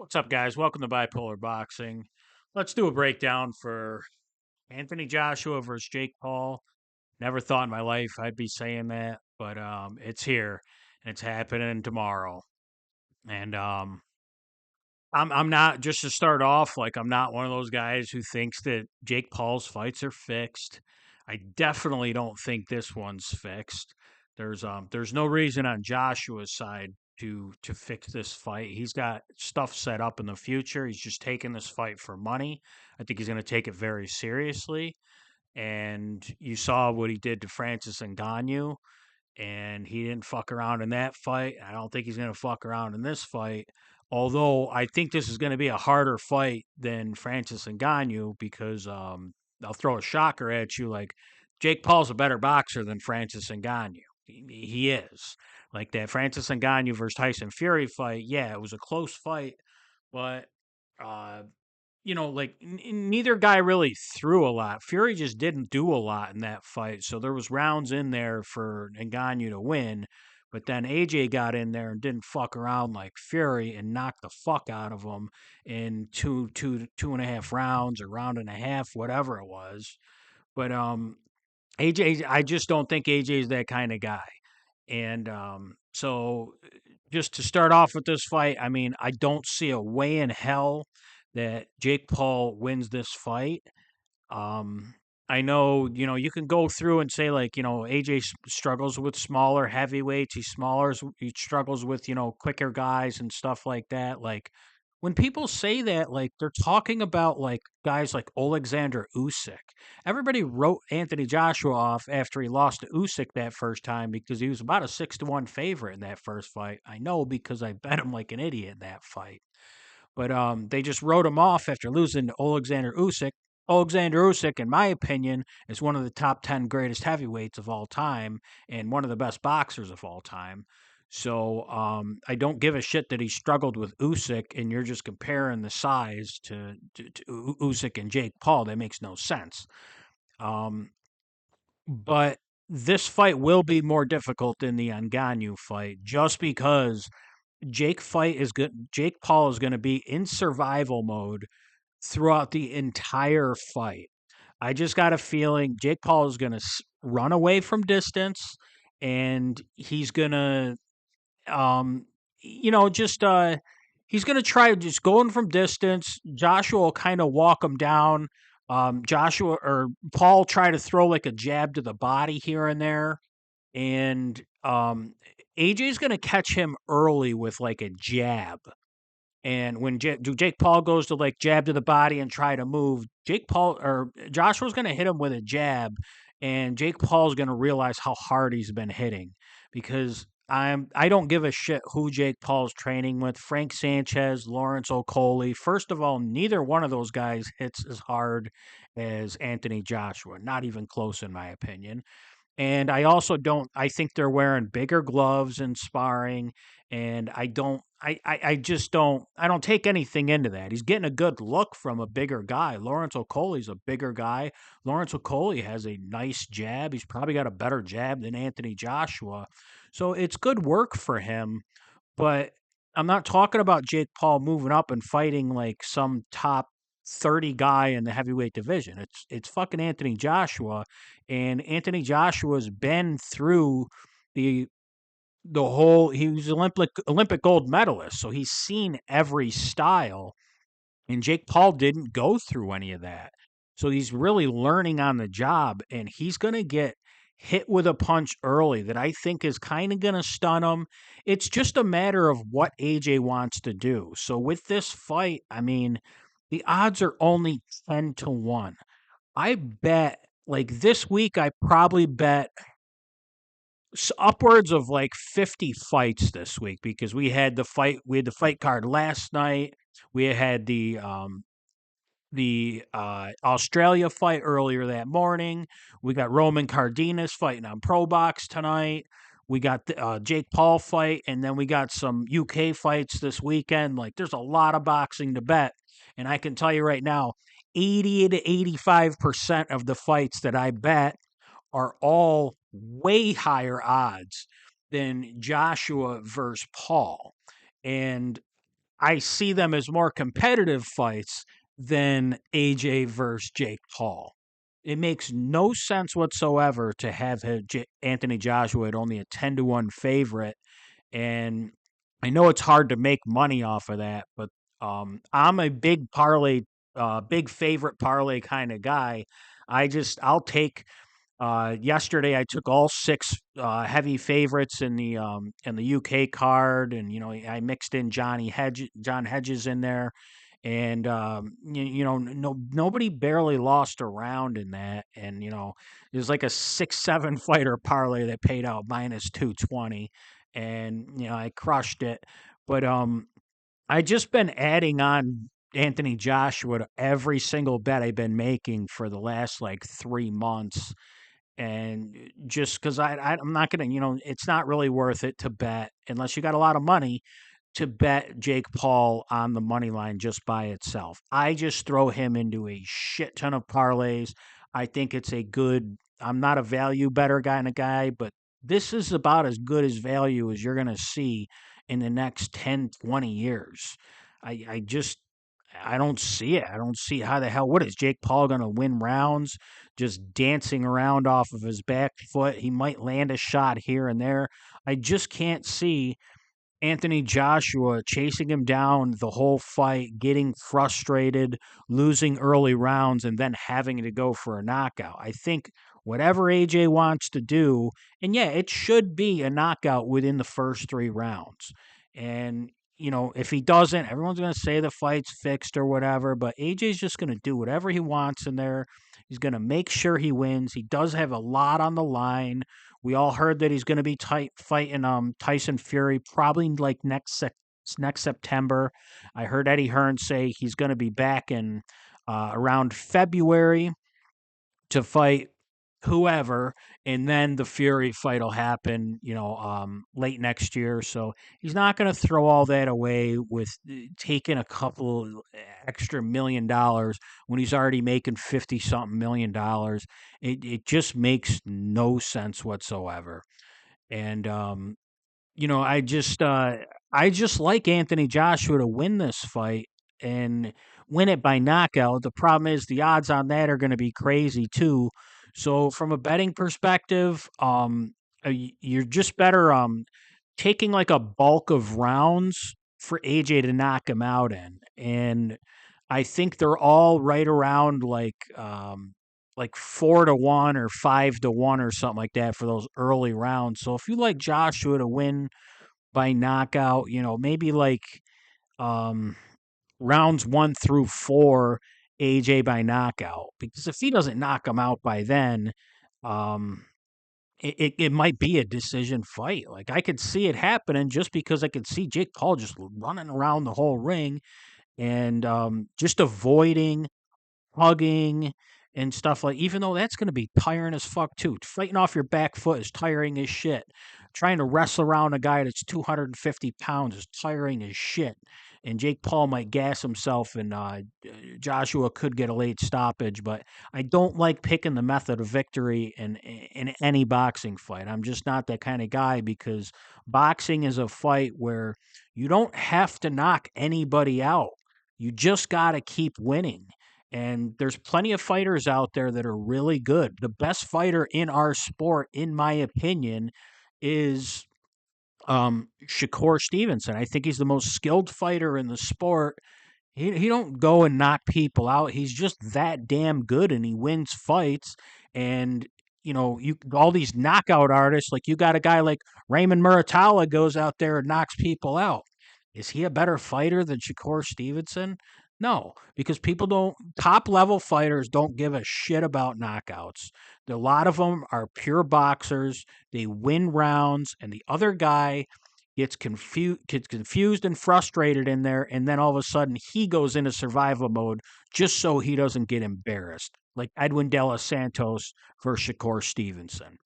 What's up, guys? Welcome to Bipolar Boxing. Let's do a breakdown for Anthony Joshua versus Jake Paul. Never thought in my life I'd be saying that, but it's here and it's happening tomorrow. And I'm not, just to start off, like, I'm not one of those guys who thinks that Jake Paul's fights are fixed. I definitely don't think this one's fixed. There's no reason on Joshua's side to fix this fight. He's got stuff set up in the future. He's just taking this fight for money. I think he's going to take it very seriously. And you saw what he did to Francis Ngannou, and he didn't fuck around in that fight. I don't think he's going to fuck around in this fight. Although I think this is going to be a harder fight than Francis Ngannou because I'll throw a shocker at you. Like, Jake Paul's a better boxer than Francis Ngannou. He is. Like, that Francis Ngannou versus Tyson Fury fight, yeah, it was a close fight, but uh, like, neither guy really threw a lot. Fury just didn't do a lot in that fight, so there was rounds in there for Ngannou to win. But then AJ got in there and didn't fuck around like Fury and knocked the fuck out of him in two and a half rounds or round and a half, whatever it was. But AJ, I just don't think AJ is that kind of guy. And so, just to start off with this fight, I mean, I don't see a way in hell that Jake Paul wins this fight. Um, I know, you can go through and say, like, AJ struggles with smaller heavyweights. He struggles with, quicker guys and stuff like that. Like, when people say that, like, they're talking about, like, guys like Alexander Usyk. Everybody wrote Anthony Joshua off after he lost to Usyk that first time because he was about a 6-1 favorite in that first fight. I know because I bet him like an idiot in that fight. But they just wrote him off after losing to Alexander Usyk. Alexander Usyk, in my opinion, is one of the top 10 greatest heavyweights of all time and one of the best boxers of all time. So I don't give a shit that he struggled with Usyk, and you're just comparing the size to Usyk and Jake Paul. That makes no sense. Um, but this fight will be more difficult than the Ngannou fight, just because Jake Paul is going to be in survival mode throughout the entire fight. I just got a feeling Jake Paul is going to run away from distance, and he's going to, um, just he's going to try just going from distance. Joshua will kind of walk him down. Joshua or Paul try to throw like a jab to the body here and there, and AJ's going to catch him early with like a jab. And when Jake Paul goes to like jab to the body and try to move, Jake Paul or Joshua's going to hit him with a jab, and Jake Paul's going to realize how hard he's been hitting because I don't give a shit who Jake Paul's training with. Frank Sanchez, Lawrence Okolie. First of all, neither one of those guys hits as hard as Anthony Joshua. Not even close, in my opinion. And I also don't I think they're wearing bigger gloves and sparring, and I just don't take anything into that. He's getting a good look from a bigger guy. Lawrence Okolie's a bigger guy. Lawrence Okolie has a nice jab. He's probably got a better jab than Anthony Joshua. So it's good work for him, but I'm not talking about Jake Paul moving up and fighting like some top 30 guy in the heavyweight division. It's fucking Anthony Joshua, and Anthony Joshua's been through the he was Olympic gold medalist, so he's seen every style, and Jake Paul didn't go through any of that. So he's really learning on the job, and he's going to get hit with a punch early that I think is kind of going to stun him. It's just a matter of what AJ wants to do. So with this fight, I mean, the odds are only 10-1. I bet, like, this week, I probably bet upwards of like 50 fights this week because we had the fight card last night. We had the Australia fight earlier that morning. We got Roman Cardenas fighting on Pro Box tonight. We got the Jake Paul fight, and then we got some UK fights this weekend. Like, there's a lot of boxing to bet, and I can tell you right now, 80 to 85% of the fights that I bet are all way higher odds than Joshua versus Paul. And I see them as more competitive fights than AJ versus Jake Paul. It makes no sense whatsoever to have Anthony Joshua at only a 10-1 favorite. And I know it's hard to make money off of that, but I'm a big parlay, big favorite parlay kind of guy. I'll take yesterday, I took all six heavy favorites in the UK card, and I mixed in John Hedges in there, and nobody barely lost a round in that, and it was like a 6-7 fighter parlay that paid out -220, and I crushed it, but I just been adding on Anthony Joshua to every single bet I've been making for the last like 3 months, and just because I'm not gonna, it's not really worth it to bet unless you got a lot of money to bet Jake Paul on the money line just by itself. I just throw him into a shit ton of parlays. I think it's a good. I'm not a value better kind of guy, but this is about as good as value as you're gonna see in the next 10, 20 years. I just I don't see it. I don't see how the hell. What is Jake Paul going to win rounds just dancing around off of his back foot? He might land a shot here and there. I just can't see Anthony Joshua chasing him down the whole fight, getting frustrated, losing early rounds, and then having to go for a knockout. I think whatever AJ wants to do, and yeah, it should be a knockout within the first 3 rounds. And, if he doesn't, everyone's going to say the fight's fixed or whatever, but AJ's just going to do whatever he wants in there. He's going to make sure he wins. He does have a lot on the line. We all heard that he's going to be fighting Tyson Fury probably like next September. I heard Eddie Hearn say he's going to be back in around February to fight whoever, and then the Fury fight will happen, late next year. So he's not going to throw all that away with taking a couple extra $1 million when he's already making 50 something $1 million. It just makes no sense whatsoever. And I just like Anthony Joshua to win this fight and win it by knockout. The problem is the odds on that are going to be crazy too. So from a betting perspective, you're just better taking like a bulk of rounds for AJ to knock him out in. And I think they're all right around like 4-1 or 5-1 or something like that for those early rounds. So if you like Joshua to win by knockout, maybe like um rounds 1 through 4, AJ by knockout. Because if he doesn't knock him out by then, um it might be a decision fight. Like I could see it happening just because I could see Jake Paul just running around the whole ring and just avoiding hugging and stuff like, even though that's going to be tiring as fuck too. Fighting off your back foot is tiring as shit. Trying to wrestle around a guy that's 250 pounds is tiring as shit. And Jake Paul might gas himself, and Joshua could get a late stoppage. But I don't like picking the method of victory in any boxing fight. I'm just not that kind of guy, because boxing is a fight where you don't have to knock anybody out. You just got to keep winning. And there's plenty of fighters out there that are really good. The best fighter in our sport, in my opinion, is Shakur Stevenson. I think he's the most skilled fighter in the sport. He don't go and knock people out. He's just that damn good, and he wins fights. And you all these knockout artists, like you got a guy like Raymond Muratalla goes out there and knocks people out. Is he a better fighter than Shakur Stevenson? No, because people don't, top level fighters don't give a shit about knockouts. A lot of them are pure boxers. They win rounds, and the other guy gets confused and frustrated in there, and then all of a sudden he goes into survival mode just so he doesn't get embarrassed, like Edwin De Los Santos versus Shakur Stevenson.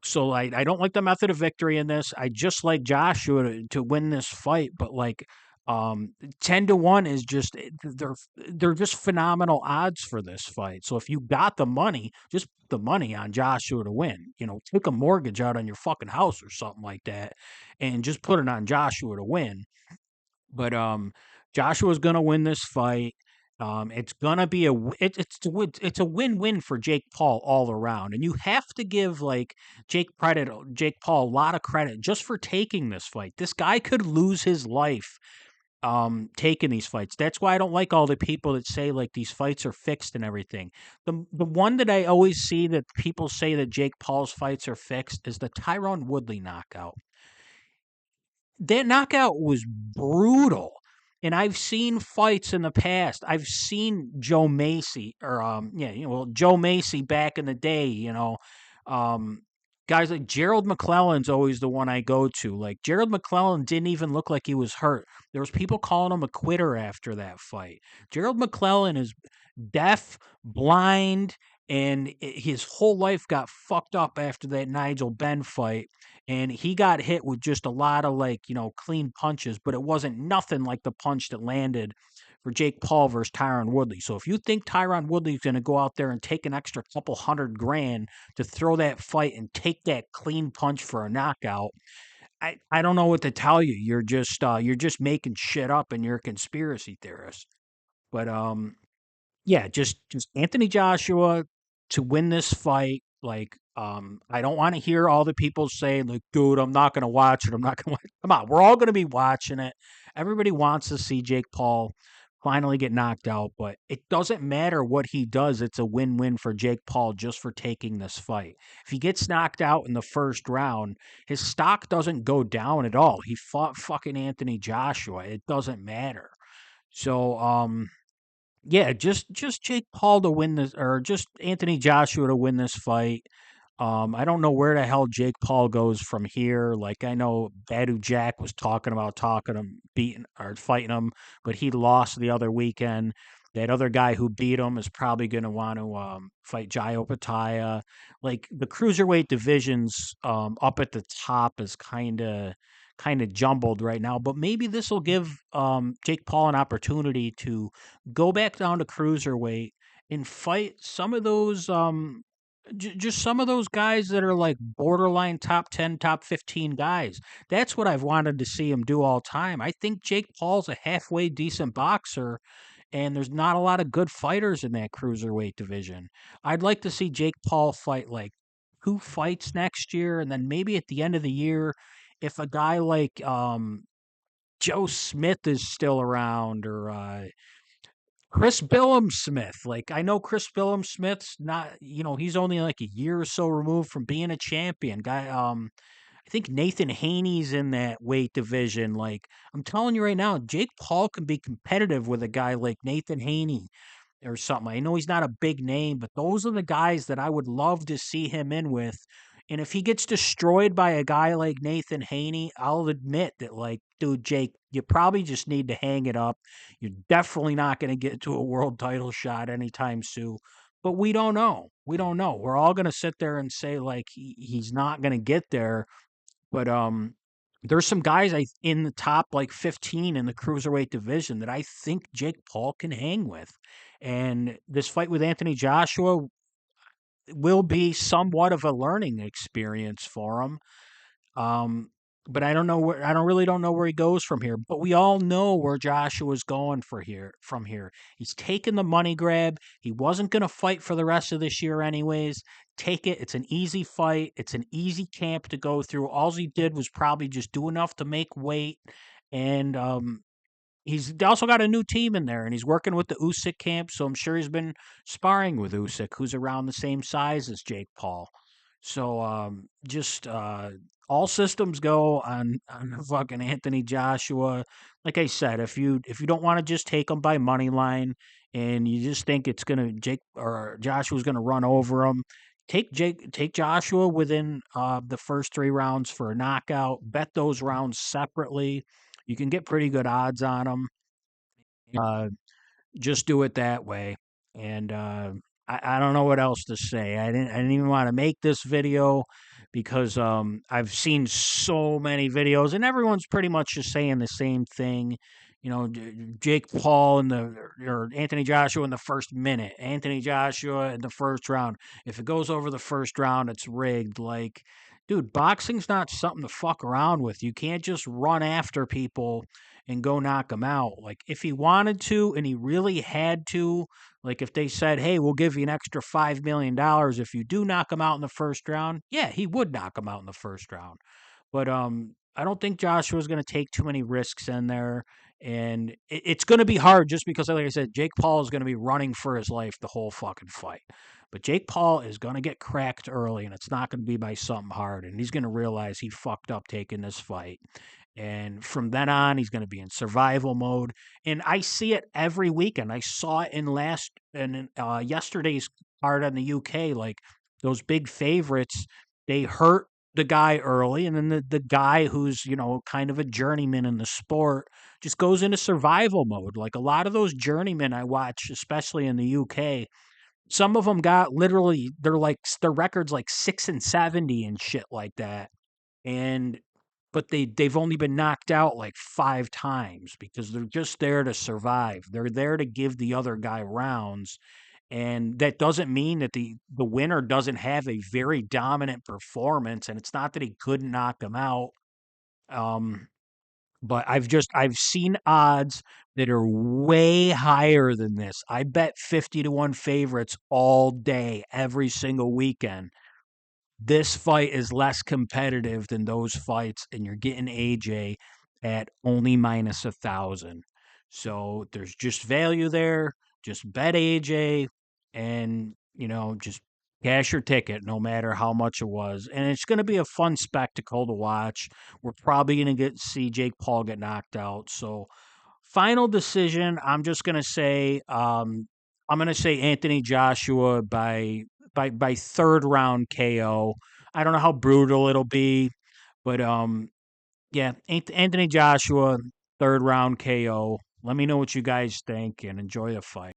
So I don't like the method of victory in this. I just like Joshua to win this fight, but like 10-1 is just they're just phenomenal odds for this fight. So if you got the money, just put the money on Joshua to win. Take a mortgage out on your fucking house or something like that, and just put it on Joshua to win. But Joshua's gonna win this fight. It's gonna be it's a win-win for Jake Paul all around, and you have to give like Jake Paul a lot of credit just for taking this fight. This guy could lose his life taking these fights. That's why I don't like all the people that say like these fights are fixed and everything. The one that I always see that people say that Jake Paul's fights are fixed is the Tyron Woodley knockout. That knockout was brutal. And I've seen fights in the past. I've seen Joe Macy or Joe Macy back in the day, Um guys like Gerald McClellan's always the one I go to. Like Gerald McClellan didn't even look like he was hurt. There was people calling him a quitter after that fight. Gerald McClellan is deaf, blind, and his whole life got fucked up after that Nigel Benn fight, and he got hit with just a lot of clean punches, but it wasn't nothing like the punch that landed for Jake Paul versus Tyron Woodley. So if you think Tyron Woodley's going to go out there and take an extra couple $100,000 to throw that fight and take that clean punch for a knockout, I don't know what to tell you. You're just making shit up and you're a conspiracy theorist. But yeah, just Anthony Joshua to win this fight. Like, I don't want to hear all the people saying, like, dude, I'm not gonna watch it. I'm not gonna watch. Come on, we're all gonna be watching it. Everybody wants to see Jake Paul finally get knocked out, but it doesn't matter what he does. It's a win-win for Jake Paul just for taking this fight. If he gets knocked out in the first round, his stock doesn't go down at all. He fought fucking Anthony Joshua. It doesn't matter. So, yeah, just Jake Paul to win this, or just Anthony Joshua to win this fight. I don't know where the hell Jake Paul goes from here. Like I know Badu Jack was talking about talking him, beating or fighting him, but he lost the other weekend. That other guy who beat him is probably going to want to fight Jai Opataya. Like the cruiserweight divisions up at the top is kind of jumbled right now. But maybe this will give Jake Paul an opportunity to go back down to cruiserweight and fight some of those just some of those guys that are like borderline top 10, top 15 guys. That's what I've wanted to see him do all time. I think Jake Paul's a halfway decent boxer, and there's not a lot of good fighters in that cruiserweight division. I'd like to see Jake Paul fight like two fights next year, and then maybe at the end of the year, if a guy like Joe Smith is still around, or Chris Billum Smith. Like I know Chris Billum Smith's not, he's only like a year or so removed from being a champion. Guy, I think Nathan Haney's in that weight division. Like I'm telling you right now, Jake Paul can be competitive with a guy like Nathan Haney or something. I know he's not a big name, but those are the guys that I would love to see him in with. And if he gets destroyed by a guy like Nathan Haney, I'll admit that, like, dude, Jake, you probably just need to hang it up. You're definitely not going to get to a world title shot anytime soon. But we don't know. We don't know. We're all going to sit there and say, like, he's not going to get there. But there's some guys in the top like 15 in the cruiserweight division that I think Jake Paul can hang with. And this fight with Anthony Joshua will be somewhat of a learning experience for him. Um, but I don't know where he goes from here. But we all know where Joshua's going from here. He's taking the money grab. He wasn't going to fight for the rest of this year anyways. Take it. It's an easy fight. It's an easy camp to go through. All he did was probably just do enough to make weight, and he's also got a new team in there, and he's working with the Usyk camp, so I'm sure he's been sparring with Usyk, who's around the same size as Jake Paul. So just all systems go on fucking Anthony Joshua. Like I said, if you don't want to just take him by money line, and you just think it's gonna Jake or Joshua's gonna run over him, take Joshua within the first 3 rounds for a knockout. Bet those rounds separately. You can get pretty good odds on them. Uh, just do it that way. And I don't know what else to say. I didn't even want to make this video because I've seen so many videos and everyone's pretty much just saying the same thing. Jake Paul or Anthony Joshua in the first minute, Anthony Joshua in the first round. If it goes over the first round, it's rigged. Like, dude, boxing's not something to fuck around with. You can't just run after people and go knock him out. Like if he wanted to and he really had to, like if they said, "Hey, we'll give you an extra $5 million if you do knock him out in the first round," yeah, he would knock him out in the first round. But I don't think Joshua's going to take too many risks in there, and it's going to be hard just because, like I said, Jake Paul is going to be running for his life the whole fucking fight. But Jake Paul is going to get cracked early, and it's not going to be by something hard, and he's going to realize he fucked up taking this fight. And from then on, he's going to be in survival mode. And I see it every weekend. I saw it in yesterday's card on the UK. Like those big favorites, they hurt the guy early, and then the guy who's kind of a journeyman in the sport just goes into survival mode. Like a lot of those journeymen I watch, especially in the UK, some of them got literally their records like 6-70 and shit like that, and but they've only been knocked out like 5 times because they're just there to survive. They're there to give the other guy rounds, and that doesn't mean that the winner doesn't have a very dominant performance, and it's not that he couldn't knock him out. Um, but I've seen odds that are way higher than this. I bet 50-1 favorites all day, every single weekend. This fight is less competitive than those fights, and you're getting AJ at only minus 1,000. So there's just value there. Just bet AJ, and just cash your ticket, no matter how much it was. And it's going to be a fun spectacle to watch. We're probably going to get see Jake Paul get knocked out. So final decision, I'm just going to say, I'm going to say Anthony Joshua by third round KO. I don't know how brutal it'll be, but yeah, Anthony Joshua third round KO. Let me know what you guys think and enjoy the fight.